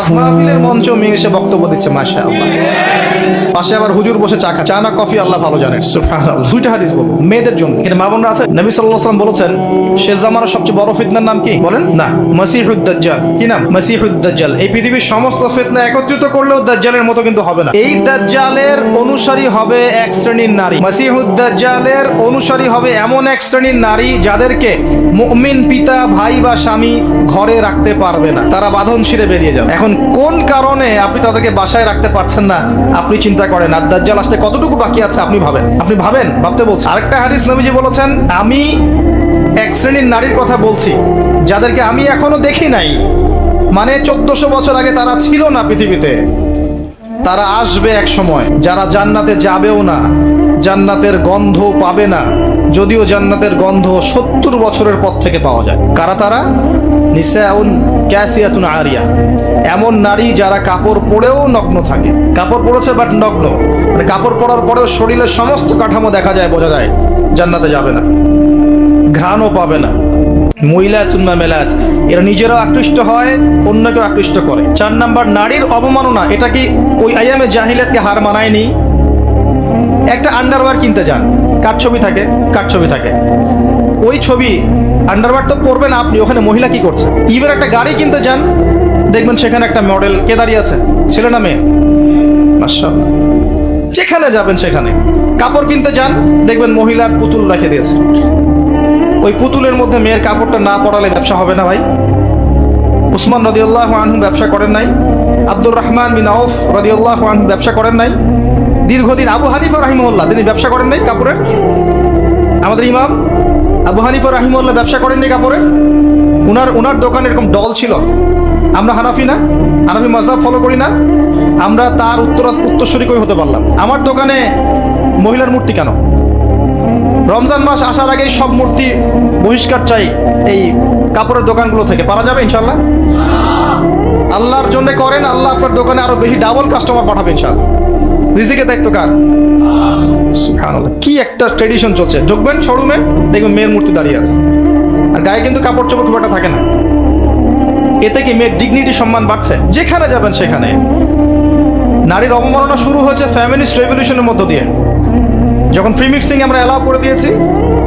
ওয়াজ মাহফিলের মঞ্চ মেয়ে এসে বক্তব্য দিচ্ছে, মাশাআল্লাহ। পাশে আবার হুজুর বসে চা না কফি আল্লাহ ভালো জানে, সুবহানাল্লাহ। দুইটা হাদিস বলবো মেয়েদের জন্য, এখানে মা বোনরা আছে। নবী সাল্লাল্লাহু আলাইহি ওয়াসাল্লাম বলেছেন শেষ জামানার সবচেয়ে বড় ফিতনার নাম কি বলেন? না, মাসিহুদ দাজ্জাল। কি নাম? মাসিহুদ দাজ্জাল। এই পৃথিবীর সমস্ত ফিতনা একত্রিত করলেও দাজ্জালের মতো কিন্তু হবে না। এই দাজ্জালের অনুসারী হবে এক শ্রেণীর নারী। মাসিহুদ দাজ্জালের অনুসারী হবে এমন এক শ্রেণীর নারী যাদেরকে মুমিন পিতা, ভাই বা স্বামী ঘরে রাখতে পারবে না, তারা বাঁধন ছিঁড়ে বেরিয়ে যাবে। এখন কোন কারণে আপনি তাদেরকে বাসায় রাখতে পারছেন না আপনি চিন্তা করেন, আর দাজ্জাল আসতে কতটুকু বাকি আছে আপনি ভাবেন, ভাবতে বলছেন। আরেকটা হাদিস নবীজি বলেছেন, আমি এক শ্রেণীর নারীর কথা বলছি যাদেরকে আমি এখনো দেখি নাই, মানে 1400 বছর আগে তারা ছিল না পৃথিবীতে, তারা আসবে এক সময়, যারা জান্নাতে যাবেও না, জান্নাতের গন্ধ পাবে না, যদিও জান্নাতের গন্ধ 70 বছরের পর থেকে পাওয়া যায়। কারা তারা? নিসাউন কাসিয়াতুন আরিয়া, এমন নারী যারা কাপড় পরেও নগ্ন থাকে। কাপড় পরেছে বাট নগ্ন, মানে কাপড় পরার পরেও শরীরের সমস্ত কাঠামো দেখা যায়, বোঝা যায় জান্নাতে যাবে না, ঘ্রাণও পাবে না। মহিলাতুন মেলাত, এরা নিজেরাও আকৃষ্ট হয়, অন্যকেও আকৃষ্ট করে। 4 নাম্বার, নারীর অবমাননা। এটা কি ওই আইয়ামে জাহিলিয়াতকে হার মানায়নি? একটা আন্ডারওয়্যার কিনতে যান, কার ছবি থাকে, ওই ছবি আন্ডারওয়্যার তো পরবেন আপনি, ওখানে মহিলা কি করছে? ইভেন একটা গাড়ি কিনতে যান, দেখবেন সেখানে একটা মডেল কে দাঁড়িয়ে আছে, ছেলে না মেয়ে? মাশাআল্লাহ। যেখানে যাবেন সেখানে। কাপড় কিনতে যান, দেখবেন মহিলার পুতুল রেখে দিয়েছে, ওই পুতুলের মধ্যে মেয়ের কাপড়টা না পরালে ব্যবসা হবে না ভাই। উসমান রাদিয়াল্লাহু আনহু ব্যবসা করেন নাই? আব্দুর রহমান বিন আউফ রাদিয়াল্লাহু আনহু ব্যবসা করেন নাই? দীর্ঘদিন আবু হানিফা রাহিমাহুল্লাহ তিনি ব্যবসা করেন নাই কাপড়ের? আমাদের ইমাম আবু হানিফা রাহিমাহুল্লাহ ব্যবসা করেননি কাপড়ের? উনার দোকানে এরকম ডল ছিল। আমরা হানাফি না, হানাফি মাযহাব ফলো করি না, আমরা তার উত্তরসূরি কই হতে পারলাম? আমার দোকানে মহিলার মূর্তি কেন? রমজান মাস আসার আগেই সব মূর্তি বহিষ্কার চাই এই কাপড়ের দোকানগুলো থেকে। পারা যাবে ইনশাল্লাহ? আল্লাহর জন্য করেন, আল্লাহ আপনার দোকানে আরো বেশি ডাবল কাস্টমার পাঠাবে ইনশাল্লাহ। রিজিকের দায়িত্ব কার? সুবহানাল্লাহ। কি একটা ট্রেডিশন চলছে, ঢুকবেন শোরুমে দেখবেন মেয়ের মূর্তি দাঁড়িয়ে আছে, আর গায়ে কিন্তু কাপড় চোপড় খুব একটা থাকে না। এতে কি মেয়ের ডিগনিটি, সম্মান বাড়ছে? যেখানে যাবেন সেখানে। নারীর অবমাননা শুরু হয়েছে ফ্যামিলিস্ট রেভলিউশনের মধ্য দিয়ে, যখন ফ্রি মিক্সিং আমরা অ্যালাউ করে দিয়েছি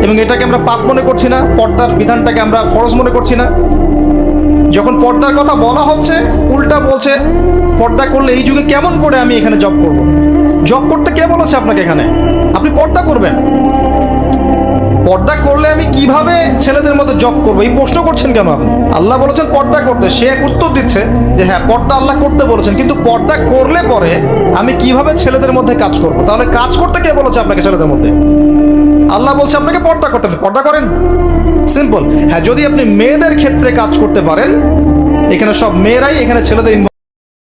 এবং এটাকে আমরা পাপ মনে করছি না, পর্দার বিধানটাকে আমরা ফরজ মনে করছি না। যখন পর্দার কথা বলা হচ্ছে, উল্টা বলছে পর্দা করলে এই যুগে কেমন করে আমি এখানে জব করব। জব করতে কে বলেছে আপনাকে? এখানে আপনি পর্দা করবেন, পর্দা করলে আমি কিভাবে ছেলেদের মধ্যে জব করবো এই প্রশ্ন করছেন কেন আপনি? আল্লাহ বলেছেন পর্দা করতে, সে উত্তর দিচ্ছে যে হ্যাঁ পর্দা আল্লাহ করতে বলেছেন, কিন্তু পর্দা করলে পরে আমি কিভাবে ছেলেদের মধ্যে কাজ করব? তাহলে কাজ করতে কে বলেছে আপনাকে ছেলেদের মধ্যে? আল্লাহ বলছে আপনাকে পর্দা করতে, পর্দা করেন। সিম্পল। হ্যাঁ, যদি আপনি মেয়েদের ক্ষেত্রে কাজ করতে পারেন, এখানে সব মেয়েরাই, এখানে ছেলেদের